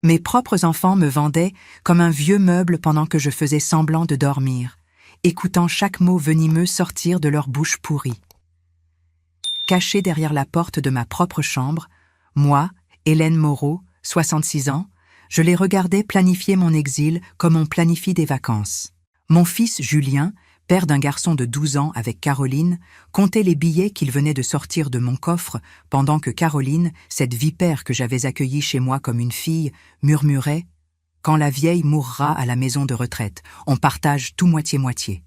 Mes propres enfants me vendaient comme un vieux meuble pendant que je faisais semblant de dormir, écoutant chaque mot venimeux sortir de leur bouche pourrie. Cachée derrière la porte de ma propre chambre, moi, Hélène Moreau, 66 ans, je les regardais planifier mon exil comme on planifie des vacances. Mon fils Julien, père d'un garçon de 12 ans avec Caroline, comptait les billets qu'il venait de sortir de mon coffre pendant que Caroline, cette vipère que j'avais accueillie chez moi comme une fille, murmurait « Quand la vieille mourra à la maison de retraite, on partage tout moitié-moitié.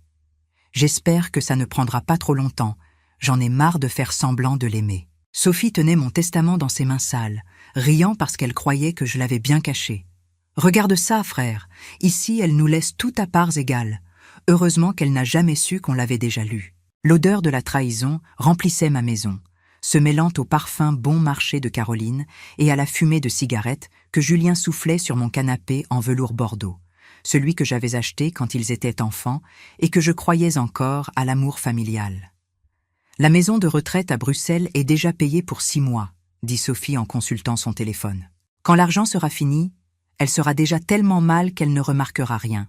J'espère que ça ne prendra pas trop longtemps, j'en ai marre de faire semblant de l'aimer. » Sophie tenait mon testament dans ses mains sales, riant parce qu'elle croyait que je l'avais bien caché. « Regarde ça, frère, ici elle nous laisse tout à parts égales. Heureusement qu'elle n'a jamais su qu'on l'avait déjà lu. » L'odeur de la trahison remplissait ma maison, se mêlant au parfum bon marché de Caroline et à la fumée de cigarettes que Julien soufflait sur mon canapé en velours bordeaux, celui que j'avais acheté quand ils étaient enfants et que je croyais encore à l'amour familial. « La maison de retraite à Bruxelles est déjà payée pour 6 mois, dit Sophie en consultant son téléphone. Quand l'argent sera fini, elle sera déjà tellement mal qu'elle ne remarquera rien.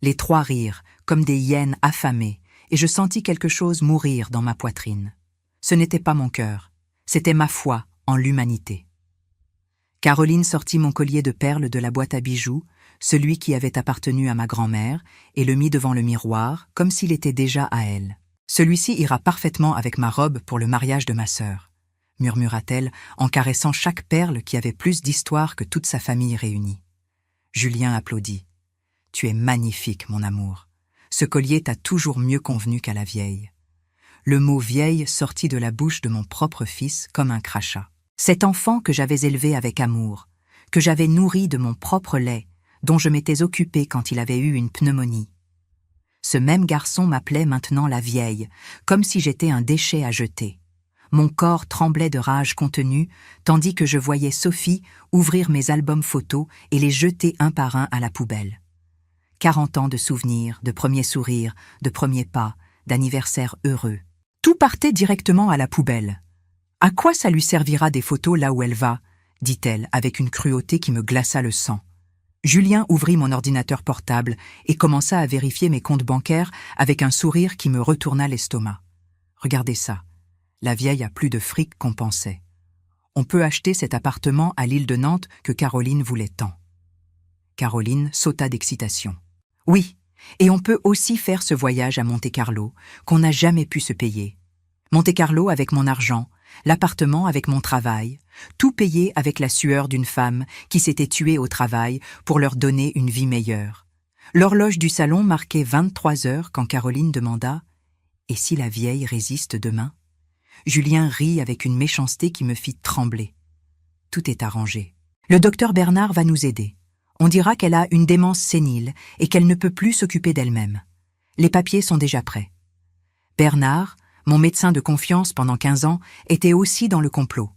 Les trois rirent, comme des hyènes affamées, et je sentis quelque chose mourir dans ma poitrine. Ce n'était pas mon cœur, c'était ma foi en l'humanité. Caroline sortit mon collier de perles de la boîte à bijoux, celui qui avait appartenu à ma grand-mère, et le mit devant le miroir, comme s'il était déjà à elle. « Celui-ci ira parfaitement avec ma robe pour le mariage de ma sœur, » murmura-t-elle en caressant chaque perle qui avait plus d'histoire que toute sa famille réunie. Julien applaudit. « Tu es magnifique, mon amour. Ce collier t'a toujours mieux convenu qu'à la vieille. » Le mot « vieille » sortit de la bouche de mon propre fils comme un crachat. Cet enfant que j'avais élevé avec amour, que j'avais nourri de mon propre lait, dont je m'étais occupée quand il avait eu une pneumonie. Ce même garçon m'appelait maintenant la vieille, comme si j'étais un déchet à jeter. Mon corps tremblait de rage contenue, tandis que je voyais Sophie ouvrir mes albums photos et les jeter un par un à la poubelle. 40 ans de souvenirs, de premiers sourires, de premiers pas, d'anniversaires heureux. Tout partait directement à la poubelle. « À quoi ça lui servira des photos là où elle va ?» dit-elle avec une cruauté qui me glaça le sang. Julien ouvrit mon ordinateur portable et commença à vérifier mes comptes bancaires avec un sourire qui me retourna l'estomac. « Regardez ça, la vieille a plus de fric qu'on pensait. On peut acheter cet appartement à l'île de Nantes que Caroline voulait tant. » Caroline sauta d'excitation. « Oui, et on peut aussi faire ce voyage à Monte-Carlo qu'on n'a jamais pu se payer. Monte-Carlo avec mon argent, l'appartement avec mon travail, tout payé avec la sueur d'une femme qui s'était tuée au travail pour leur donner une vie meilleure. » L'horloge du salon marquait 23 heures quand Caroline demanda « Et si la vieille résiste demain ?» Julien rit avec une méchanceté qui me fit trembler. « Tout est arrangé. Le docteur Bernard va nous aider. On dira qu'elle a une démence sénile et qu'elle ne peut plus s'occuper d'elle-même. Les papiers sont déjà prêts. » Bernard, mon médecin de confiance pendant 15 ans, était aussi dans le complot.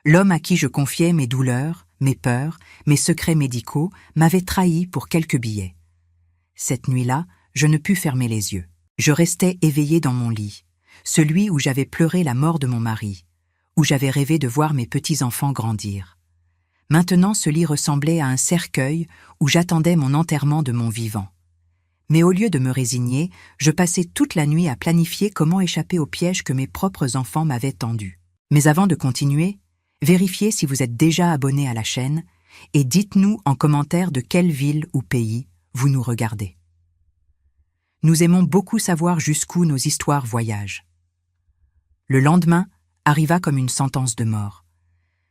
L'homme à qui je confiais mes douleurs, mes peurs, mes secrets médicaux m'avait trahi pour quelques billets. Cette nuit-là, je ne pus fermer les yeux. Je restais éveillée dans mon lit, celui où j'avais pleuré la mort de mon mari, où j'avais rêvé de voir mes petits-enfants grandir. Maintenant, ce lit ressemblait à un cercueil où j'attendais mon enterrement de mon vivant. Mais au lieu de me résigner, je passais toute la nuit à planifier comment échapper au piège que mes propres enfants m'avaient tendu. Mais avant de continuer, vérifiez si vous êtes déjà abonné à la chaîne et dites-nous en commentaire de quelle ville ou pays vous nous regardez. Nous aimons beaucoup savoir jusqu'où nos histoires voyagent. Le lendemain arriva comme une sentence de mort.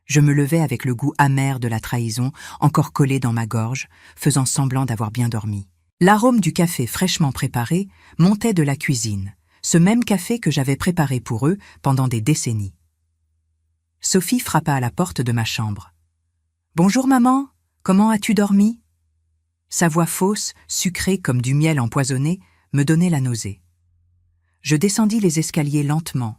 Je me levai avec le goût amer de la trahison encore collé dans ma gorge, faisant semblant d'avoir bien dormi. L'arôme du café fraîchement préparé montait de la cuisine, ce même café que j'avais préparé pour eux pendant des décennies. Sophie frappa à la porte de ma chambre. « Bonjour maman, comment as-tu dormi ?» Sa voix fausse, sucrée comme du miel empoisonné, me donnait la nausée. Je descendis les escaliers lentement,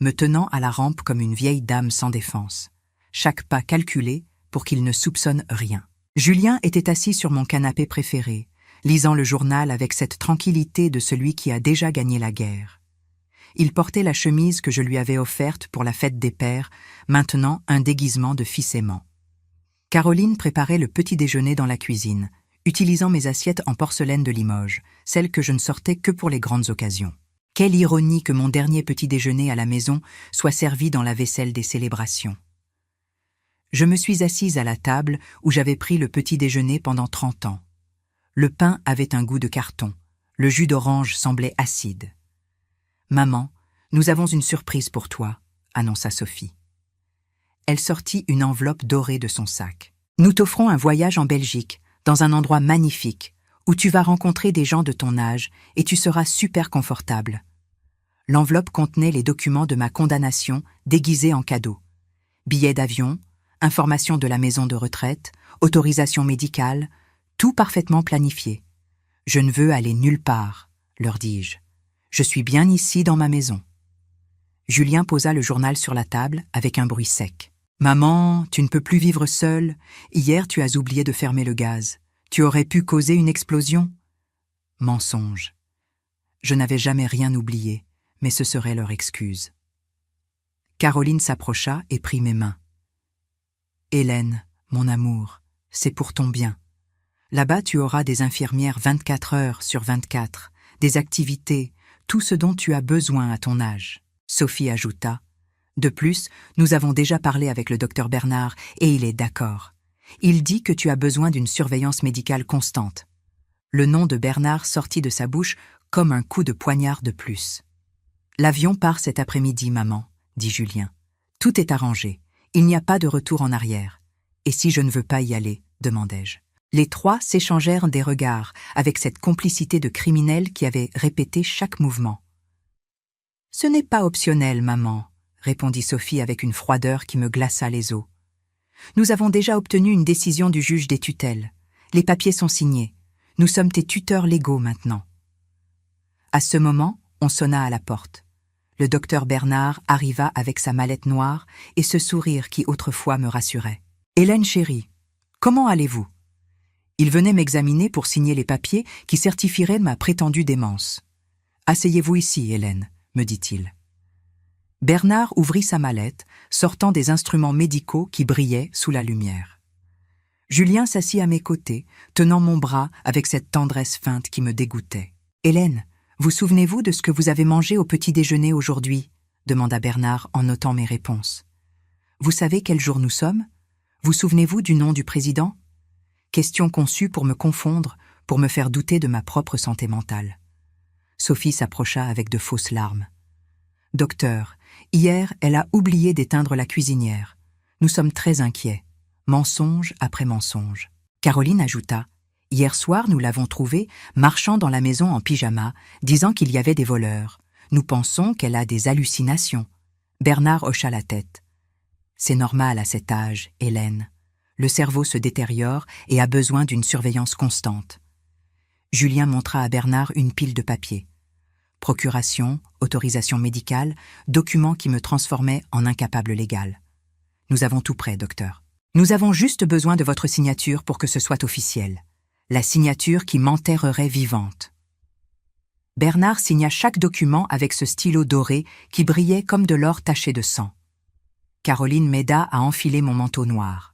me tenant à la rampe comme une vieille dame sans défense, chaque pas calculé pour qu'il ne soupçonne rien. Julien était assis sur mon canapé préféré, lisant le journal avec cette tranquillité de celui qui a déjà gagné la guerre. Il portait la chemise que je lui avais offerte pour la fête des pères, maintenant un déguisement de fils aimant. Caroline préparait le petit déjeuner dans la cuisine, utilisant mes assiettes en porcelaine de Limoges, celles que je ne sortais que pour les grandes occasions. Quelle ironie que mon dernier petit déjeuner à la maison soit servi dans la vaisselle des célébrations. Je me suis assise à la table où j'avais pris le petit déjeuner pendant 30 ans. Le pain avait un goût de carton, le jus d'orange semblait acide. « Maman, nous avons une surprise pour toi », annonça Sophie. Elle sortit une enveloppe dorée de son sac. « Nous t'offrons un voyage en Belgique, dans un endroit magnifique, où tu vas rencontrer des gens de ton âge et tu seras super confortable. » L'enveloppe contenait les documents de ma condamnation déguisés en cadeau. Billets d'avion, informations de la maison de retraite, autorisation médicale, tout parfaitement planifié. « Je ne veux aller nulle part, » leur dis-je. « Je suis bien ici dans ma maison. » Julien posa le journal sur la table avec un bruit sec. « Maman, tu ne peux plus vivre seule. Hier, tu as oublié de fermer le gaz. Tu aurais pu causer une explosion. » Mensonge. Je n'avais jamais rien oublié, mais ce serait leur excuse. Caroline s'approcha et prit mes mains. « Hélène, mon amour, c'est pour ton bien. Là-bas, tu auras des infirmières 24 heures sur 24, des activités, tout ce dont tu as besoin à ton âge. » Sophie ajouta. « De plus, nous avons déjà parlé avec le docteur Bernard et il est d'accord. Il dit que tu as besoin d'une surveillance médicale constante. » Le nom de Bernard sortit de sa bouche comme un coup de poignard de plus. « L'avion part cet après-midi, maman, » dit Julien. « Tout est arrangé. Il n'y a pas de retour en arrière. »« Et si je ne veux pas y aller ?» demandai-je. Les trois s'échangèrent des regards, avec cette complicité de criminels qui avaient répété chaque mouvement. « Ce n'est pas optionnel, maman, » répondit Sophie avec une froideur qui me glaça les os. « Nous avons déjà obtenu une décision du juge des tutelles. Les papiers sont signés. Nous sommes tes tuteurs légaux maintenant. » À ce moment, on sonna à la porte. Le docteur Bernard arriva avec sa mallette noire et ce sourire qui autrefois me rassurait. « Hélène chérie, comment allez-vous » Il venait m'examiner pour signer les papiers qui certifieraient ma prétendue démence. « Asseyez-vous ici, Hélène, » me dit-il. Bernard ouvrit sa mallette, sortant des instruments médicaux qui brillaient sous la lumière. Julien s'assit à mes côtés, tenant mon bras avec cette tendresse feinte qui me dégoûtait. « Hélène, vous souvenez-vous de ce que vous avez mangé au petit déjeuner aujourd'hui » demanda Bernard en notant mes réponses. « Vous savez quel jour nous sommes? Vous souvenez-vous du nom du président ?» Question conçue pour me confondre, pour me faire douter de ma propre santé mentale. Sophie s'approcha avec de fausses larmes. « Docteur, hier, elle a oublié d'éteindre la cuisinière. Nous sommes très inquiets. Mensonge après mensonge. » Caroline ajouta. « Hier soir, nous l'avons trouvée marchant dans la maison en pyjama, disant qu'il y avait des voleurs. Nous pensons qu'elle a des hallucinations. » Bernard hocha la tête. « C'est normal à cet âge, Hélène. Le cerveau se détériore et a besoin d'une surveillance constante. » Julien montra à Bernard une pile de papiers. Procuration, autorisation médicale, documents qui me transformaient en incapable légal. « Nous avons tout prêt, docteur. Nous avons juste besoin de votre signature pour que ce soit officiel. La signature qui m'enterrerait vivante. » Bernard signa chaque document avec ce stylo doré qui brillait comme de l'or taché de sang. Caroline m'aida à enfiler mon manteau noir.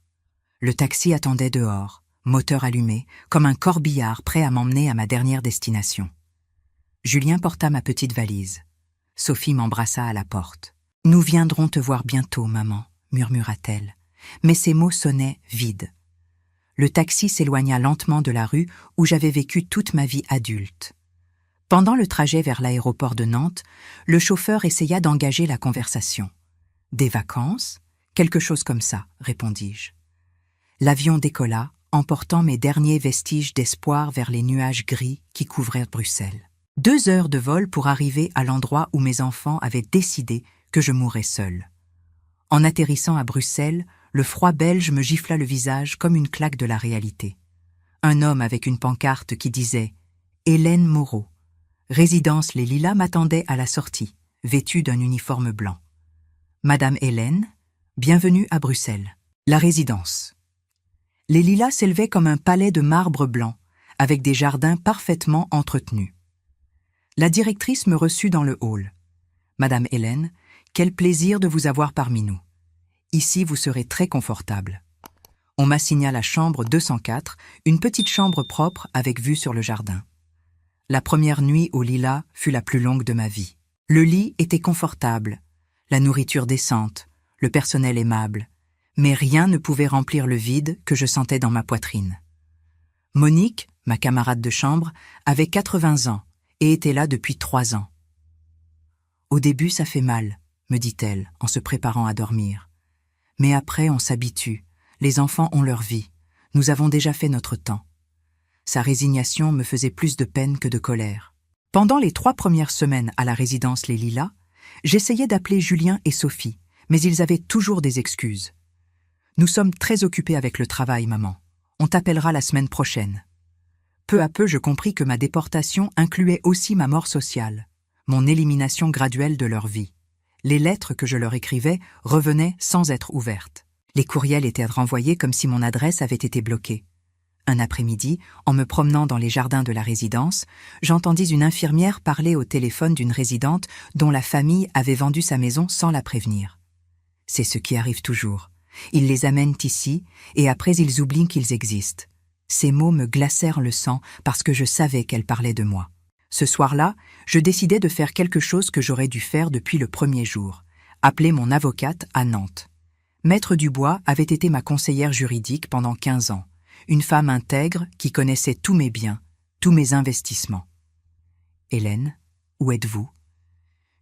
Le taxi attendait dehors, moteur allumé, comme un corbillard prêt à m'emmener à ma dernière destination. Julien porta ma petite valise. Sophie m'embrassa à la porte. « Nous viendrons te voir bientôt, maman, » murmura-t-elle. Mais ces mots sonnaient vides. Le taxi s'éloigna lentement de la rue où j'avais vécu toute ma vie adulte. Pendant le trajet vers l'aéroport de Nantes, le chauffeur essaya d'engager la conversation. « Des vacances ? Quelque chose comme ça, » répondis-je. L'avion décolla, emportant mes derniers vestiges d'espoir vers les nuages gris qui couvraient Bruxelles. 2 heures de vol pour arriver à l'endroit où mes enfants avaient décidé que je mourrais seule. En atterrissant à Bruxelles, le froid belge me gifla le visage comme une claque de la réalité. Un homme avec une pancarte qui disait « Hélène Moreau. Résidence Les Lilas » m'attendait à la sortie, vêtue d'un uniforme blanc. « Madame Hélène, bienvenue à Bruxelles. » La résidence. Les Lilas s'élevaient comme un palais de marbre blanc, avec des jardins parfaitement entretenus. La directrice me reçut dans le hall. « Madame Hélène, quel plaisir de vous avoir parmi nous. Ici, vous serez très confortable. » On m'assigna la chambre 204, une petite chambre propre avec vue sur le jardin. La première nuit au lilas fut la plus longue de ma vie. Le lit était confortable, la nourriture décente, le personnel aimable, mais rien ne pouvait remplir le vide que je sentais dans ma poitrine. Monique, ma camarade de chambre, avait 80 ans et était là depuis 3 ans. « Au début, ça fait mal, » me dit-elle en se préparant à dormir. « Mais après, on s'habitue. Les enfants ont leur vie. Nous avons déjà fait notre temps. » Sa résignation me faisait plus de peine que de colère. Pendant les 3 premières semaines à la résidence Les Lilas, j'essayais d'appeler Julien et Sophie, mais ils avaient toujours des excuses. « Nous sommes très occupés avec le travail, maman. On t'appellera la semaine prochaine. » Peu à peu, je compris que ma déportation incluait aussi ma mort sociale, mon élimination graduelle de leur vie. Les lettres que je leur écrivais revenaient sans être ouvertes. Les courriels étaient renvoyés comme si mon adresse avait été bloquée. Un après-midi, en me promenant dans les jardins de la résidence, j'entendis une infirmière parler au téléphone d'une résidente dont la famille avait vendu sa maison sans la prévenir. C'est ce qui arrive toujours. Ils les amènent ici, et après ils oublient qu'ils existent. Ces mots me glacèrent le sang parce que je savais qu'elle parlait de moi. Ce soir-là, je décidai de faire quelque chose que j'aurais dû faire depuis le premier jour, appeler mon avocate à Nantes. Maître Dubois avait été ma conseillère juridique pendant 15 ans, une femme intègre qui connaissait tous mes biens, tous mes investissements. « Hélène, où êtes-vous »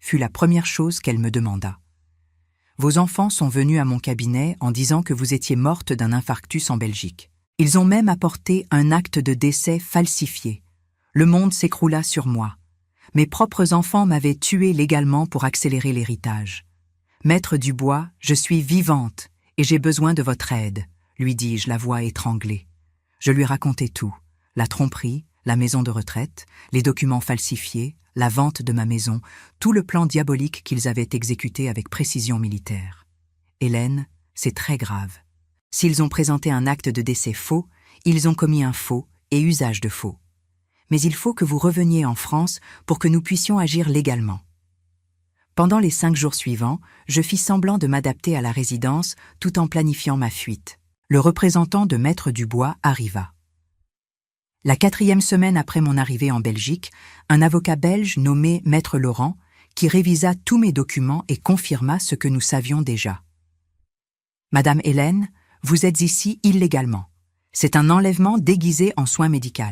fut la première chose qu'elle me demanda. « Vos enfants sont venus à mon cabinet en disant que vous étiez morte d'un infarctus en Belgique. Ils ont même apporté un acte de décès falsifié. Le monde s'écroula sur moi. Mes propres enfants m'avaient tuée légalement pour accélérer l'héritage. Maître Dubois, je suis vivante et j'ai besoin de votre aide, lui dis-je, la voix étranglée. Je lui racontai tout, la tromperie, la maison de retraite, les documents falsifiés, la vente de ma maison, tout le plan diabolique qu'ils avaient exécuté avec précision militaire. Hélène, c'est très grave. S'ils ont présenté un acte de décès faux, ils ont commis un faux et usage de faux. Mais il faut que vous reveniez en France pour que nous puissions agir légalement. Pendant les 5 jours suivants, je fis semblant de m'adapter à la résidence tout en planifiant ma fuite. Le représentant de Maître Dubois arriva. La 4e semaine après mon arrivée en Belgique, un avocat belge nommé Maître Laurent, qui révisa tous mes documents et confirma ce que nous savions déjà. « Madame Hélène, vous êtes ici illégalement. C'est un enlèvement déguisé en soins médicaux. »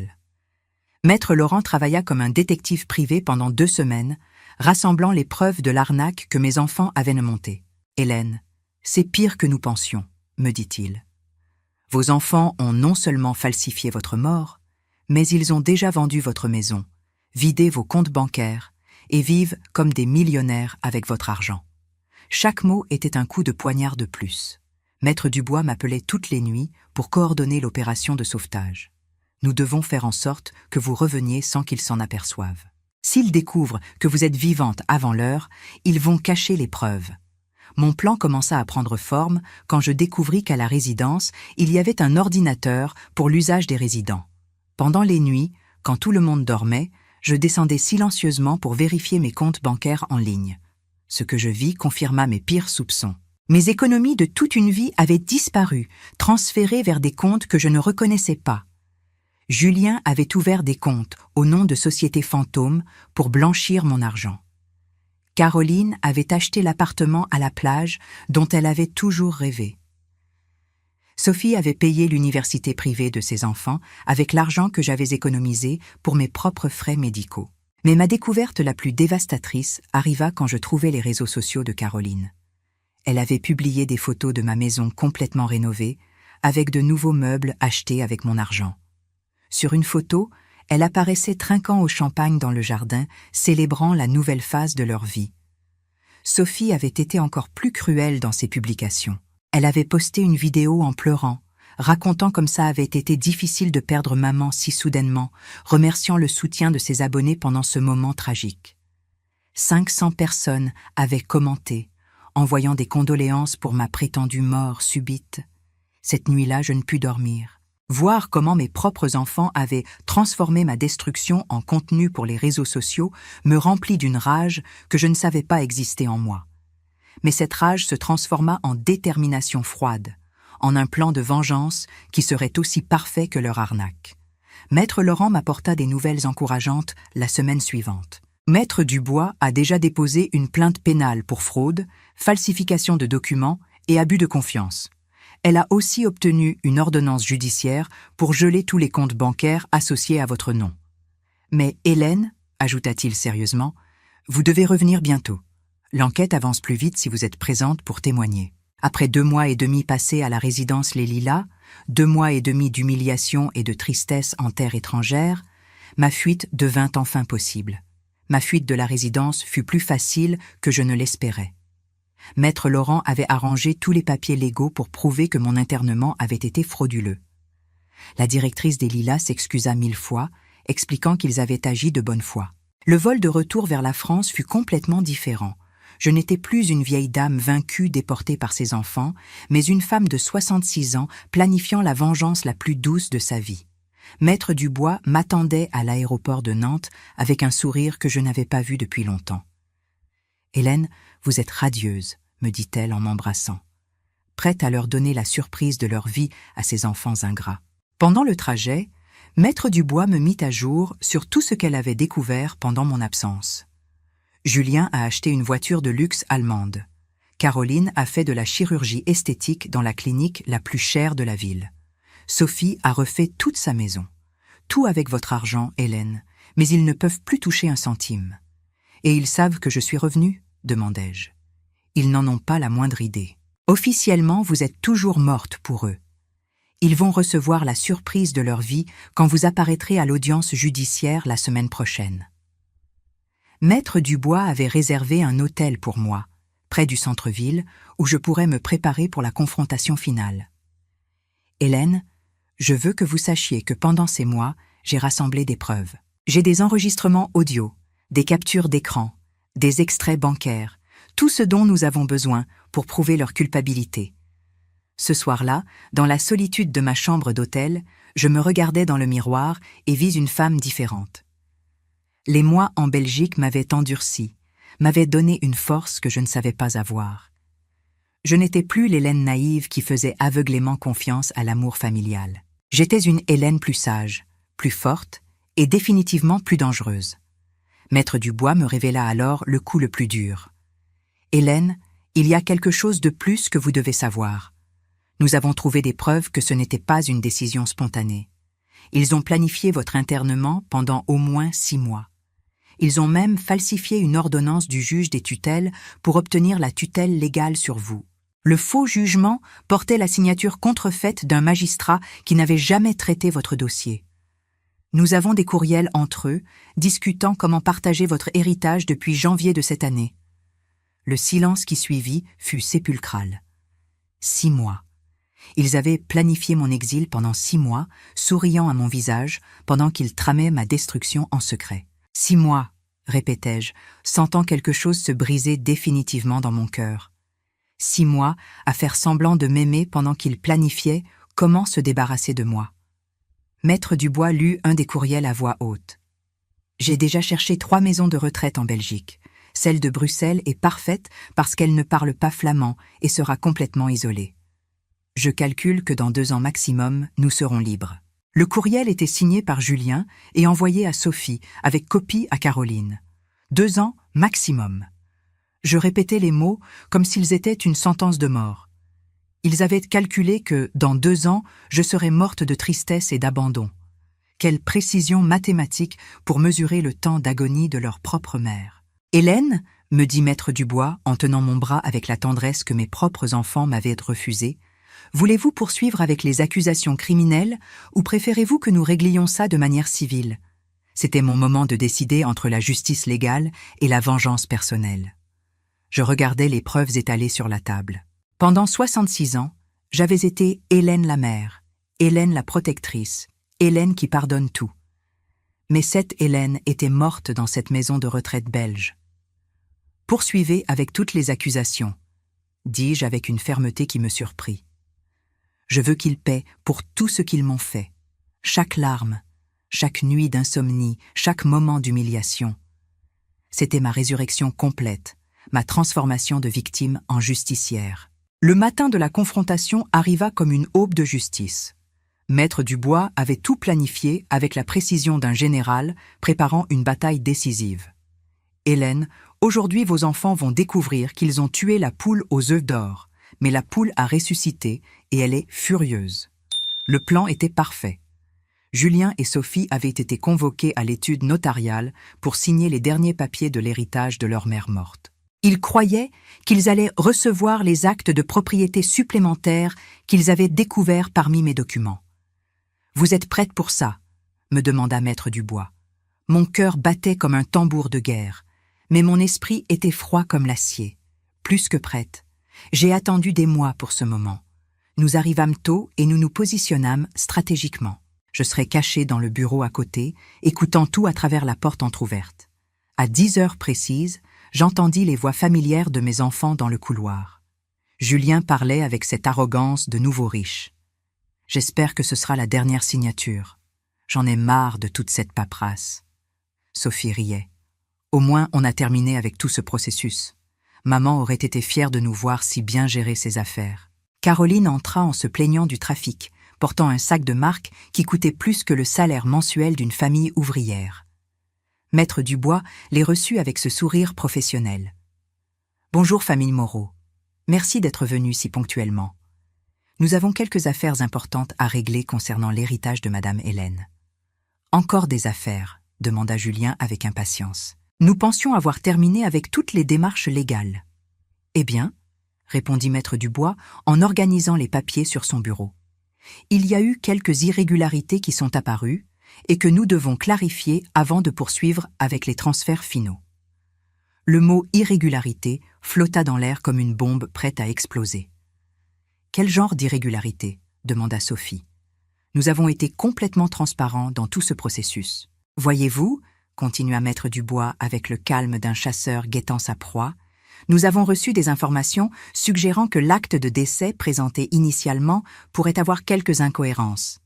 Maître Laurent travailla comme un détective privé pendant 2 semaines, rassemblant les preuves de l'arnaque que mes enfants avaient montée. « Hélène, c'est pire que nous pensions, » me dit-il. « Vos enfants ont non seulement falsifié votre mort, mais ils ont déjà vendu votre maison, vidé vos comptes bancaires et vivent comme des millionnaires avec votre argent. » Chaque mot était un coup de poignard de plus. Maître Dubois m'appelait toutes les nuits pour coordonner l'opération de sauvetage. Nous devons faire en sorte que vous reveniez sans qu'ils s'en aperçoivent. S'ils découvrent que vous êtes vivante avant l'heure, ils vont cacher les preuves. Mon plan commença à prendre forme quand je découvris qu'à la résidence, il y avait un ordinateur pour l'usage des résidents. Pendant les nuits, quand tout le monde dormait, je descendais silencieusement pour vérifier mes comptes bancaires en ligne. Ce que je vis confirma mes pires soupçons. Mes économies de toute une vie avaient disparu, transférées vers des comptes que je ne reconnaissais pas. Julien avait ouvert des comptes au nom de sociétés fantômes pour blanchir mon argent. Caroline avait acheté l'appartement à la plage dont elle avait toujours rêvé. Sophie avait payé l'université privée de ses enfants avec l'argent que j'avais économisé pour mes propres frais médicaux. Mais ma découverte la plus dévastatrice arriva quand je trouvai les réseaux sociaux de Caroline. Elle avait publié des photos de ma maison complètement rénovée, avec de nouveaux meubles achetés avec mon argent. Sur une photo, elle apparaissait trinquant au champagne dans le jardin, célébrant la nouvelle phase de leur vie. Sophie avait été encore plus cruelle dans ses publications. Elle avait posté une vidéo en pleurant, racontant comme ça avait été difficile de perdre maman si soudainement, remerciant le soutien de ses abonnés pendant ce moment tragique. 500 personnes avaient commenté, envoyant des condoléances pour ma prétendue mort subite. Cette nuit-là, je ne pus dormir. Voir comment mes propres enfants avaient transformé ma destruction en contenu pour les réseaux sociaux me remplit d'une rage que je ne savais pas exister en moi. Mais cette rage se transforma en détermination froide, en un plan de vengeance qui serait aussi parfait que leur arnaque. Maître Laurent m'apporta des nouvelles encourageantes la semaine suivante. Maître Dubois a déjà déposé une plainte pénale pour fraude, falsification de documents et abus de confiance. Elle a aussi obtenu une ordonnance judiciaire pour geler tous les comptes bancaires associés à votre nom. Mais Hélène, ajouta-t-il sérieusement, vous devez revenir bientôt. L'enquête avance plus vite si vous êtes présente pour témoigner. Après 2 mois et demi passés à la résidence Les Lilas, 2 mois et demi d'humiliation et de tristesse en terre étrangère, ma fuite devint enfin possible. Ma fuite de la résidence fut plus facile que je ne l'espérais. Maître Laurent avait arrangé tous les papiers légaux pour prouver que mon internement avait été frauduleux. La directrice des Lilas s'excusa 1000 fois, expliquant qu'ils avaient agi de bonne foi. Le vol de retour vers la France fut complètement différent. Je n'étais plus une vieille dame vaincue déportée par ses enfants, mais une femme de 66 ans planifiant la vengeance la plus douce de sa vie. Maître Dubois m'attendait à l'aéroport de Nantes avec un sourire que je n'avais pas vu depuis longtemps. « Hélène, vous êtes radieuse, » me dit-elle en m'embrassant, prête à leur donner la surprise de leur vie à ces enfants ingrats. Pendant le trajet, Maître Dubois me mit à jour sur tout ce qu'elle avait découvert pendant mon absence. Julien a acheté une voiture de luxe allemande. Caroline a fait de la chirurgie esthétique dans la clinique la plus chère de la ville. Sophie a refait toute sa maison. Tout avec votre argent, Hélène, mais ils ne peuvent plus toucher un centime. Et ils savent que je suis revenue ? Demandai-je. Ils n'en ont pas la moindre idée. Officiellement, vous êtes toujours morte pour eux. Ils vont recevoir la surprise de leur vie quand vous apparaîtrez à l'audience judiciaire la semaine prochaine. Maître Dubois avait réservé un hôtel pour moi, près du centre-ville, où je pourrais me préparer pour la confrontation finale. Hélène, je veux que vous sachiez que pendant ces mois, j'ai rassemblé des preuves. J'ai des enregistrements audio, des captures d'écran, des extraits bancaires, tout ce dont nous avons besoin pour prouver leur culpabilité. Ce soir-là, dans la solitude de ma chambre d'hôtel, je me regardais dans le miroir et vis une femme différente. Les mois en Belgique m'avaient endurci, m'avaient donné une force que je ne savais pas avoir. Je n'étais plus l'Hélène naïve qui faisait aveuglément confiance à l'amour familial. J'étais une Hélène plus sage, plus forte et définitivement plus dangereuse. Maître Dubois me révéla alors le coup le plus dur. « Hélène, il y a quelque chose de plus que vous devez savoir. Nous avons trouvé des preuves que ce n'était pas une décision spontanée. Ils ont planifié votre internement pendant au moins 6 mois. Ils ont même falsifié une ordonnance du juge des tutelles pour obtenir la tutelle légale sur vous. Le faux jugement portait la signature contrefaite d'un magistrat qui n'avait jamais traité votre dossier. Nous avons des courriels entre eux, discutant comment partager votre héritage depuis janvier de cette année. Le silence qui suivit fut sépulcral. 6 mois. Ils avaient planifié mon exil pendant 6 mois, souriant à mon visage, pendant qu'ils tramaient ma destruction en secret. 6 mois, répétai-je, sentant quelque chose se briser définitivement dans mon cœur. 6 mois à faire semblant de m'aimer pendant qu'ils planifiaient comment se débarrasser de moi. Maître Dubois lut un des courriels à voix haute. J'ai déjà cherché 3 maisons de retraite en Belgique. Celle de Bruxelles est parfaite parce qu'elle ne parle pas flamand et sera complètement isolée. Je calcule que dans 2 ans maximum, nous serons libres. Le courriel était signé par Julien et envoyé à Sophie, avec copie à Caroline. 2 ans maximum. Je répétais les mots comme s'ils étaient une sentence de mort. Ils avaient calculé que, dans 2 ans, je serais morte de tristesse et d'abandon. Quelle précision mathématique pour mesurer le temps d'agonie de leur propre mère. « Hélène, » me dit Maître Dubois en tenant mon bras avec la tendresse que mes propres enfants m'avaient refusée, « voulez-vous poursuivre avec les accusations criminelles ou préférez-vous que nous réglions ça de manière civile ?» C'était mon moment de décider entre la justice légale et la vengeance personnelle. Je regardais les preuves étalées sur la table. Pendant 66 ans, j'avais été Hélène la mère, Hélène la protectrice, Hélène qui pardonne tout. Mais cette Hélène était morte dans cette maison de retraite belge. « Poursuivez avec toutes les accusations », dis-je avec une fermeté qui me surprit. Je veux qu'ils paient pour tout ce qu'ils m'ont fait. Chaque larme, chaque nuit d'insomnie, chaque moment d'humiliation. C'était ma résurrection complète, ma transformation de victime en justicière. Le matin de la confrontation arriva comme une aube de justice. Maître Dubois avait tout planifié avec la précision d'un général préparant une bataille décisive. « Hélène, aujourd'hui vos enfants vont découvrir qu'ils ont tué la poule aux œufs d'or, mais la poule a ressuscité et elle est furieuse. » Le plan était parfait. Julien et Sophie avaient été convoqués à l'étude notariale pour signer les derniers papiers de l'héritage de leur mère morte. Ils croyaient qu'ils allaient recevoir les actes de propriété supplémentaires qu'ils avaient découverts parmi mes documents. « Vous êtes prête pour ça ?» me demanda Maître Dubois. Mon cœur battait comme un tambour de guerre, mais mon esprit était froid comme l'acier. Plus que prête. J'ai attendu des mois pour ce moment. Nous arrivâmes tôt et nous nous positionnâmes stratégiquement. Je serais caché dans le bureau à côté, écoutant tout à travers la porte entr'ouverte. À 10 heures précises, j'entendis les voix familières de mes enfants dans le couloir. Julien parlait avec cette arrogance de nouveau riche. « J'espère que ce sera la dernière signature. J'en ai marre de toute cette paperasse. » Sophie riait. « Au moins, on a terminé avec tout ce processus. Maman aurait été fière de nous voir si bien gérer ses affaires. » Caroline entra en se plaignant du trafic, portant un sac de marque qui coûtait plus que le salaire mensuel d'une famille ouvrière. Maître Dubois les reçut avec ce sourire professionnel. « Bonjour famille Moreau. Merci d'être venue si ponctuellement. Nous avons quelques affaires importantes à régler concernant l'héritage de Madame Hélène. »« Encore des affaires ?» demanda Julien avec impatience. « Nous pensions avoir terminé avec toutes les démarches légales. »« Eh bien ?» répondit Maître Dubois en organisant les papiers sur son bureau. « Il y a eu quelques irrégularités qui sont apparues et que nous devons clarifier avant de poursuivre avec les transferts finaux. » Le mot « irrégularité » flotta dans l'air comme une bombe prête à exploser. « Quel genre d'irrégularité » demanda Sophie. « Nous avons été complètement transparents dans tout ce processus. Voyez-vous, » continua Maître Dubois avec le calme d'un chasseur guettant sa proie, « nous avons reçu des informations suggérant que l'acte de décès présenté initialement pourrait avoir quelques incohérences.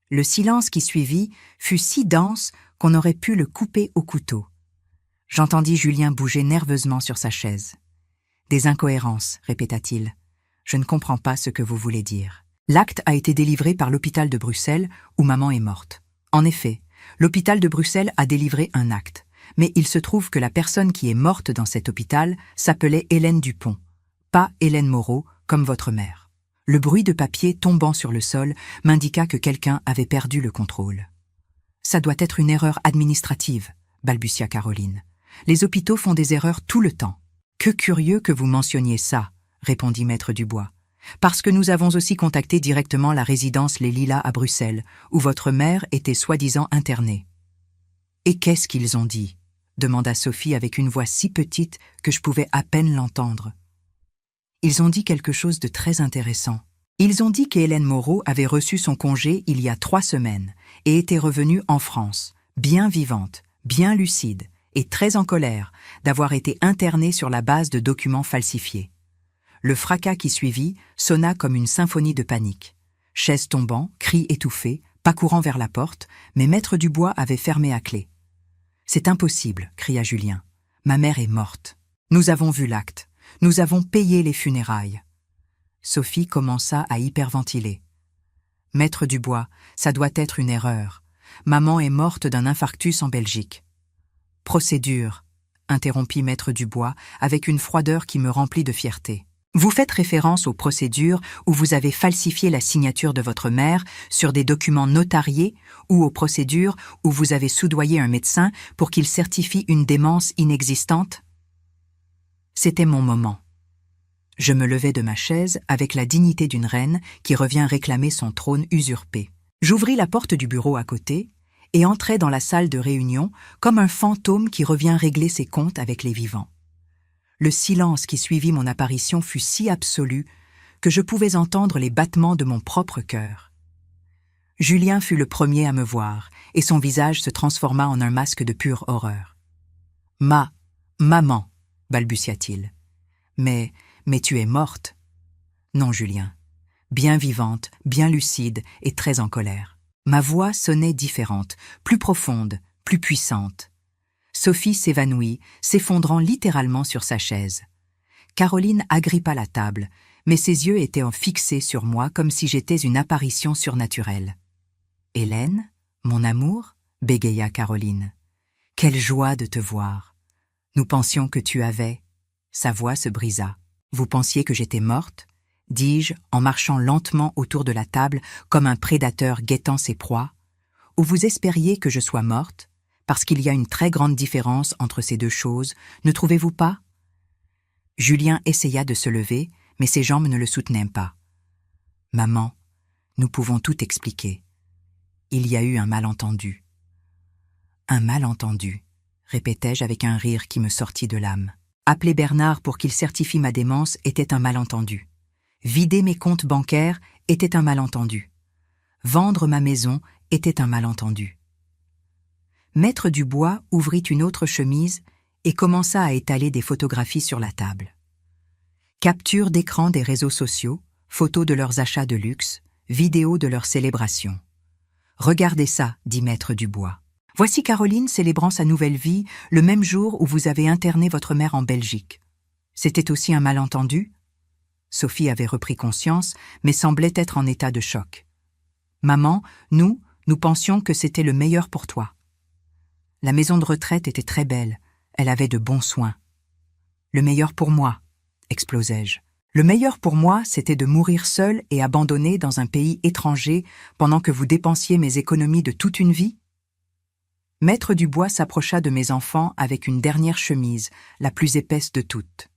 Le silence qui suivit fut si dense qu'on aurait pu le couper au couteau. J'entendis Julien bouger nerveusement sur sa chaise. « Des incohérences, répéta-t-il. Je ne comprends pas ce que vous voulez dire. L'acte a été délivré par l'hôpital de Bruxelles où maman est morte. En effet, l'hôpital de Bruxelles a délivré un acte, mais il se trouve que la personne qui est morte dans cet hôpital s'appelait Hélène Dupont, pas Hélène Moreau comme votre mère. » Le bruit de papier tombant sur le sol m'indiqua que quelqu'un avait perdu le contrôle. « Ça doit être une erreur administrative, » balbutia Caroline. « Les hôpitaux font des erreurs tout le temps. »« Que curieux que vous mentionniez ça, » répondit Maître Dubois. « Parce que nous avons aussi contacté directement la résidence Les Lilas à Bruxelles, où votre mère était soi-disant internée. »« Et qu'est-ce qu'ils ont dit ?» demanda Sophie avec une voix si petite que je pouvais à peine l'entendre. Ils ont dit quelque chose de très intéressant. Ils ont dit qu'Hélène Moreau avait reçu son congé il y a 3 semaines et était revenue en France, bien vivante, bien lucide et très en colère d'avoir été internée sur la base de documents falsifiés. Le fracas qui suivit sonna comme une symphonie de panique. Chaises tombant, cris étouffés, pas courant vers la porte, mais Maître Dubois avait fermé à clé. « C'est impossible, » cria Julien. « Ma mère est morte. Nous avons vu l'acte. Nous avons payé les funérailles. » Sophie commença à hyperventiler. « Maître Dubois, ça doit être une erreur. Maman est morte d'un infarctus en Belgique. »« Procédure, » interrompit Maître Dubois avec une froideur qui me remplit de fierté. « Vous faites référence aux procédures où vous avez falsifié la signature de votre mère sur des documents notariés ou aux procédures où vous avez soudoyé un médecin pour qu'il certifie une démence inexistante ?» C'était mon moment. Je me levai de ma chaise avec la dignité d'une reine qui revient réclamer son trône usurpé. J'ouvris la porte du bureau à côté et entrai dans la salle de réunion comme un fantôme qui revient régler ses comptes avec les vivants. Le silence qui suivit mon apparition fut si absolu que je pouvais entendre les battements de mon propre cœur. Julien fut le premier à me voir, et son visage se transforma en un masque de pure horreur. « Maman, » balbutia-t-il. « Mais tu es morte. » »« Non, Julien. Bien vivante, bien lucide et très en colère. » Ma voix sonnait différente, plus profonde, plus puissante. Sophie s'évanouit, s'effondrant littéralement sur sa chaise. Caroline agrippa la table, mais ses yeux étaient fixés sur moi comme si j'étais une apparition surnaturelle. « Hélène, mon amour ?» bégaya Caroline. « Quelle joie de te voir. Nous pensions que tu avais... » Sa voix se brisa. « Vous pensiez que j'étais morte ?» dis-je en marchant lentement autour de la table comme un prédateur guettant ses proies. « Ou vous espériez que je sois morte, parce qu'il y a une très grande différence entre ces deux choses, ne trouvez-vous pas ?» Julien essaya de se lever, mais ses jambes ne le soutenaient pas. « Maman, nous pouvons tout expliquer. Il y a eu un malentendu. » « Un malentendu, » répétai-je avec un rire qui me sortit de l'âme. Appeler Bernard pour qu'il certifie ma démence était un malentendu. Vider mes comptes bancaires était un malentendu. Vendre ma maison était un malentendu. Maître Dubois ouvrit une autre chemise et commença à étaler des photographies sur la table. Capture d'écran des réseaux sociaux, photos de leurs achats de luxe, vidéos de leurs célébrations. « Regardez ça, dit Maître Dubois. Voici Caroline célébrant sa nouvelle vie le même jour où vous avez interné votre mère en Belgique. C'était aussi un malentendu ?» Sophie avait repris conscience, mais semblait être en état de choc. « Maman, nous pensions que c'était le meilleur pour toi. La maison de retraite était très belle, elle avait de bons soins. Le meilleur pour moi, explosai-je. Le meilleur pour moi, c'était de mourir seule et abandonnée dans un pays étranger pendant que vous dépensiez mes économies de toute une vie ? Maître Dubois s'approcha de mes enfants avec une dernière chemise, la plus épaisse de toutes.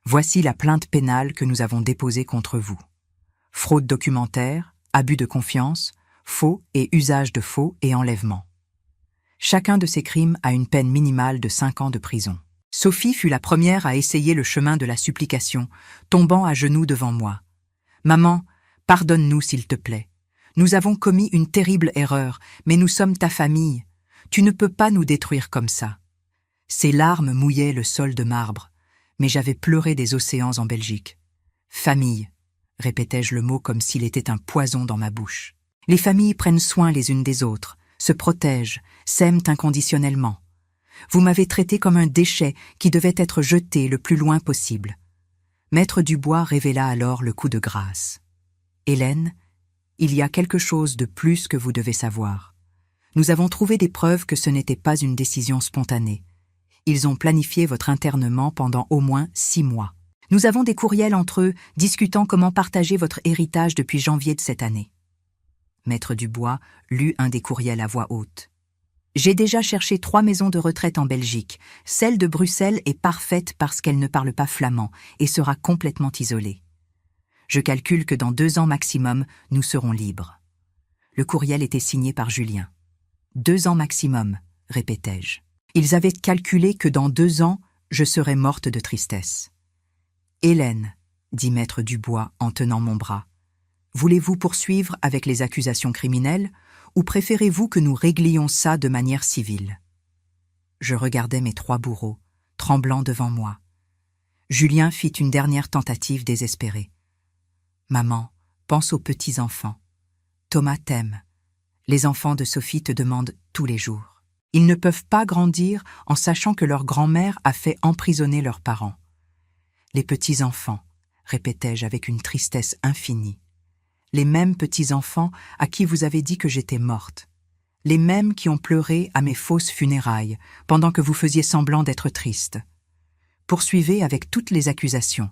Voici la plainte pénale que nous avons déposée contre vous. Fraude documentaire, abus de confiance, faux et usage de faux et enlèvement. Chacun de ces crimes a une peine minimale de 5 ans de prison. Sophie fut la première à essayer le chemin de la supplication, tombant à genoux devant moi. « Maman, pardonne-nous s'il te plaît. Nous avons commis une terrible erreur, mais nous sommes ta famille. Tu ne peux pas nous détruire comme ça. » Ses larmes mouillaient le sol de marbre, mais j'avais pleuré des océans en Belgique. « Famille », répétai-je le mot comme s'il était un poison dans ma bouche. Les familles prennent soin les unes des autres, se protègent, s'aiment inconditionnellement. Vous m'avez traité comme un déchet qui devait être jeté le plus loin possible. Maître Dubois révéla alors le coup de grâce. « Hélène, il y a quelque chose de plus que vous devez savoir. Nous avons trouvé des preuves que ce n'était pas une décision spontanée. Ils ont planifié votre internement pendant au moins 6 mois. Nous avons des courriels entre eux discutant comment partager votre héritage depuis janvier de cette année. » Maître Dubois lut un des courriels à voix haute. « J'ai déjà cherché 3 maisons de retraite en Belgique. Celle de Bruxelles est parfaite parce qu'elle ne parle pas flamand et sera complètement isolée. Je calcule que dans 2 ans maximum, nous serons libres. » Le courriel était signé par Julien. « 2 ans maximum, répétai-je. Ils avaient calculé que dans 2 ans, je serais morte de tristesse. « Hélène, dit Maître Dubois en tenant mon bras, voulez-vous poursuivre avec les accusations criminelles ou préférez-vous que nous réglions ça de manière civile ?» Je regardais mes 3 bourreaux, tremblant devant moi. Julien fit une dernière tentative désespérée. « Maman, pense aux petits-enfants. Thomas t'aime. Les enfants de Sophie te demandent tous les jours. Ils ne peuvent pas grandir en sachant que leur grand-mère a fait emprisonner leurs parents. Les petits-enfants, répétai-je avec une tristesse infinie. Les mêmes petits-enfants à qui vous avez dit que j'étais morte. Les mêmes qui ont pleuré à mes fausses funérailles pendant que vous faisiez semblant d'être triste. Poursuivez avec toutes les accusations.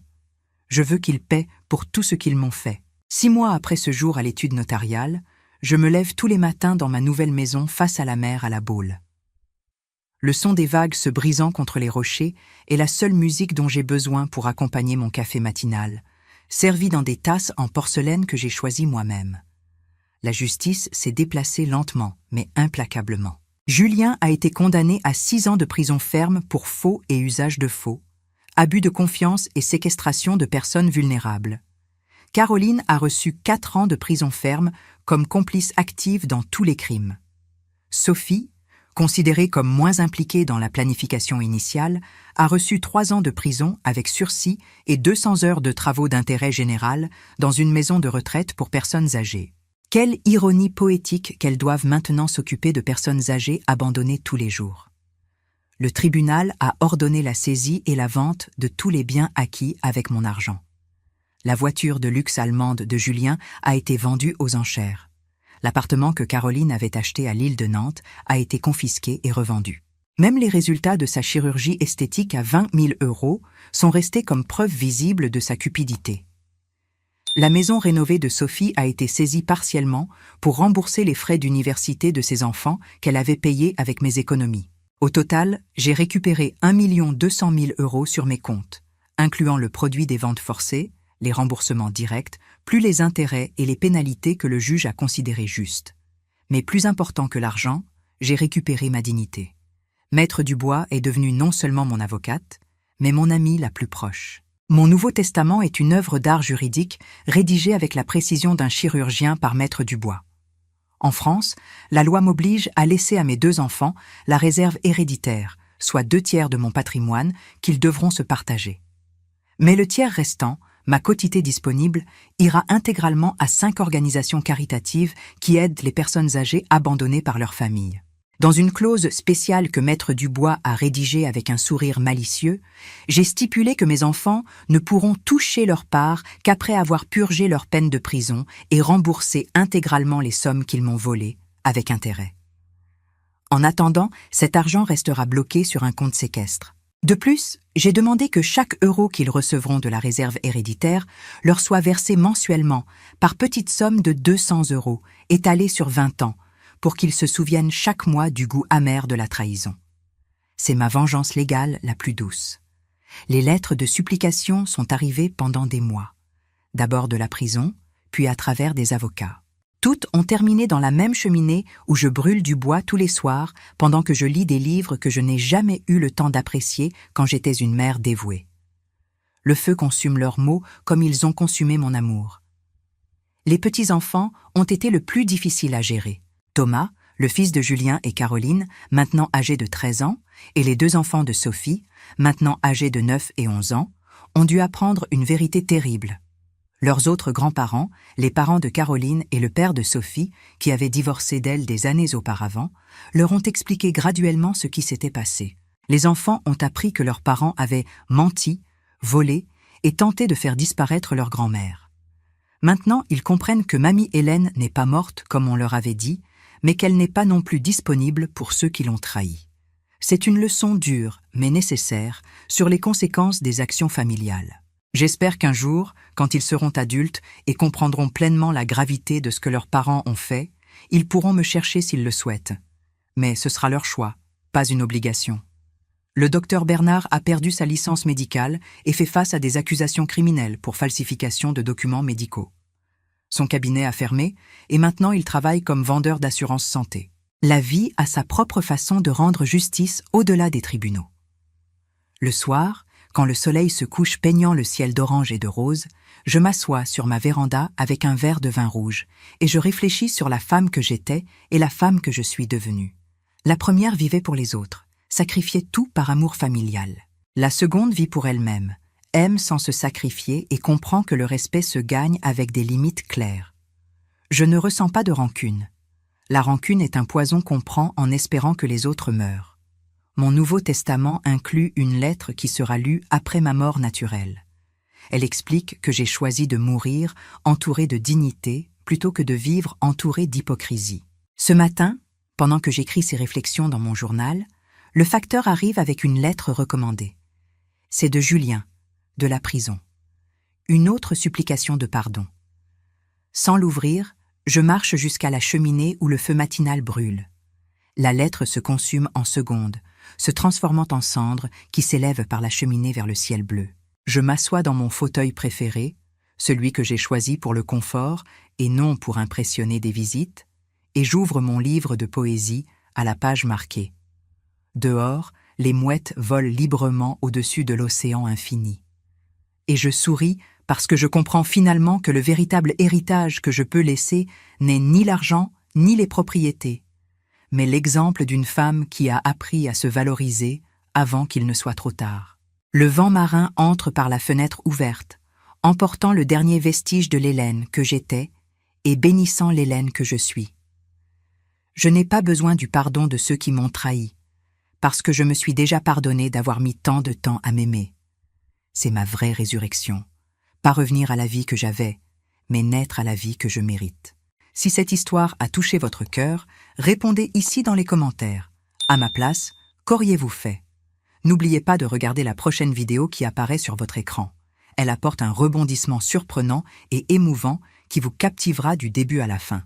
Je veux qu'ils paient pour tout ce qu'ils m'ont fait. 6 mois après ce jour à l'étude notariale, je me lève tous les matins dans ma nouvelle maison face à la mer à La Baule. Le son des vagues se brisant contre les rochers est la seule musique dont j'ai besoin pour accompagner mon café matinal, servi dans des tasses en porcelaine que j'ai choisies moi-même. La justice s'est déplacée lentement, mais implacablement. Julien a été condamné à 6 ans de prison ferme pour faux et usage de faux, abus de confiance et séquestration de personnes vulnérables. Caroline a reçu 4 ans de prison ferme comme complice active dans tous les crimes. Sophie, considérée comme moins impliquée dans la planification initiale, a reçu 3 ans de prison avec sursis et 200 heures de travaux d'intérêt général dans une maison de retraite pour personnes âgées. Quelle ironie poétique qu'elles doivent maintenant s'occuper de personnes âgées abandonnées tous les jours. Le tribunal a ordonné la saisie et la vente de tous les biens acquis avec mon argent. La voiture de luxe allemande de Julien a été vendue aux enchères. L'appartement que Caroline avait acheté à l'île de Nantes a été confisqué et revendu. Même les résultats de sa chirurgie esthétique à 20 000 € sont restés comme preuve visible de sa cupidité. La maison rénovée de Sophie a été saisie partiellement pour rembourser les frais d'université de ses enfants qu'elle avait payés avec mes économies. Au total, j'ai récupéré 1 200 000 € sur mes comptes, incluant le produit des ventes forcées, les remboursements directs, plus les intérêts et les pénalités que le juge a considérés justes. Mais plus important que l'argent, j'ai récupéré ma dignité. Maître Dubois est devenue non seulement mon avocate, mais mon amie la plus proche. Mon Nouveau Testament est une œuvre d'art juridique rédigée avec la précision d'un chirurgien par Maître Dubois. En France, la loi m'oblige à laisser à mes 2 enfants la réserve héréditaire, soit 2/3 de mon patrimoine qu'ils devront se partager. Mais le tiers restant, ma quotité disponible, ira intégralement à 5 organisations caritatives qui aident les personnes âgées abandonnées par leur famille. Dans une clause spéciale que Maître Dubois a rédigée avec un sourire malicieux, j'ai stipulé que mes enfants ne pourront toucher leur part qu'après avoir purgé leur peine de prison et remboursé intégralement les sommes qu'ils m'ont volées, avec intérêt. En attendant, cet argent restera bloqué sur un compte séquestre. De plus, j'ai demandé que chaque euro qu'ils recevront de la réserve héréditaire leur soit versé mensuellement par petite somme de 200 €, étalée sur 20 ans, pour qu'ils se souviennent chaque mois du goût amer de la trahison. C'est ma vengeance légale la plus douce. Les lettres de supplication sont arrivées pendant des mois, d'abord de la prison, puis à travers des avocats. Toutes ont terminé dans la même cheminée où je brûle du bois tous les soirs pendant que je lis des livres que je n'ai jamais eu le temps d'apprécier quand j'étais une mère dévouée. Le feu consume leurs mots comme ils ont consumé mon amour. Les petits-enfants ont été le plus difficile à gérer. Thomas, le fils de Julien et Caroline, maintenant âgé de 13 ans, et les 2 enfants de Sophie, maintenant âgés de 9 et 11 ans, ont dû apprendre une vérité terrible. Leurs autres grands-parents, les parents de Caroline et le père de Sophie, qui avaient divorcé d'elle des années auparavant, leur ont expliqué graduellement ce qui s'était passé. Les enfants ont appris que leurs parents avaient menti, volé et tenté de faire disparaître leur grand-mère. Maintenant, ils comprennent que mamie Hélène n'est pas morte comme on leur avait dit, mais qu'elle n'est pas non plus disponible pour ceux qui l'ont trahie. C'est une leçon dure, mais nécessaire, sur les conséquences des actions familiales. J'espère qu'un jour, quand ils seront adultes et comprendront pleinement la gravité de ce que leurs parents ont fait, ils pourront me chercher s'ils le souhaitent. Mais ce sera leur choix, pas une obligation. Le docteur Bernard a perdu sa licence médicale et fait face à des accusations criminelles pour falsification de documents médicaux. Son cabinet a fermé et maintenant il travaille comme vendeur d'assurance santé. La vie a sa propre façon de rendre justice au-delà des tribunaux. Le soir, quand le soleil se couche peignant le ciel d'orange et de rose, je m'assois sur ma véranda avec un verre de vin rouge et je réfléchis sur la femme que j'étais et la femme que je suis devenue. La première vivait pour les autres, sacrifiait tout par amour familial. La seconde vit pour elle-même, aime sans se sacrifier et comprend que le respect se gagne avec des limites claires. Je ne ressens pas de rancune. La rancune est un poison qu'on prend en espérant que les autres meurent. Mon Nouveau Testament inclut une lettre qui sera lue après ma mort naturelle. Elle explique que j'ai choisi de mourir entouré de dignité plutôt que de vivre entouré d'hypocrisie. Ce matin, pendant que j'écris ces réflexions dans mon journal, le facteur arrive avec une lettre recommandée. C'est de Julien, de la prison. Une autre supplication de pardon. Sans l'ouvrir, je marche jusqu'à la cheminée où le feu matinal brûle. La lettre se consume en secondes, se transformant en cendres qui s'élèvent par la cheminée vers le ciel bleu. Je m'assois dans mon fauteuil préféré, celui que j'ai choisi pour le confort et non pour impressionner des visites, et j'ouvre mon livre de poésie à la page marquée. Dehors, les mouettes volent librement au-dessus de l'océan infini. Et je souris parce que je comprends finalement que le véritable héritage que je peux laisser n'est ni l'argent ni les propriétés, mais l'exemple d'une femme qui a appris à se valoriser avant qu'il ne soit trop tard. Le vent marin entre par la fenêtre ouverte, emportant le dernier vestige de l'Hélène que j'étais et bénissant l'Hélène que je suis. Je n'ai pas besoin du pardon de ceux qui m'ont trahi, parce que je me suis déjà pardonné d'avoir mis tant de temps à m'aimer. C'est ma vraie résurrection, Pas revenir à la vie que j'avais, mais naître à la vie que je mérite. Si cette histoire a touché votre cœur, répondez ici dans les commentaires. À ma place, qu'auriez-vous fait? N'oubliez pas de regarder la prochaine vidéo qui apparaît sur votre écran. Elle apporte un rebondissement surprenant et émouvant qui vous captivera du début à la fin.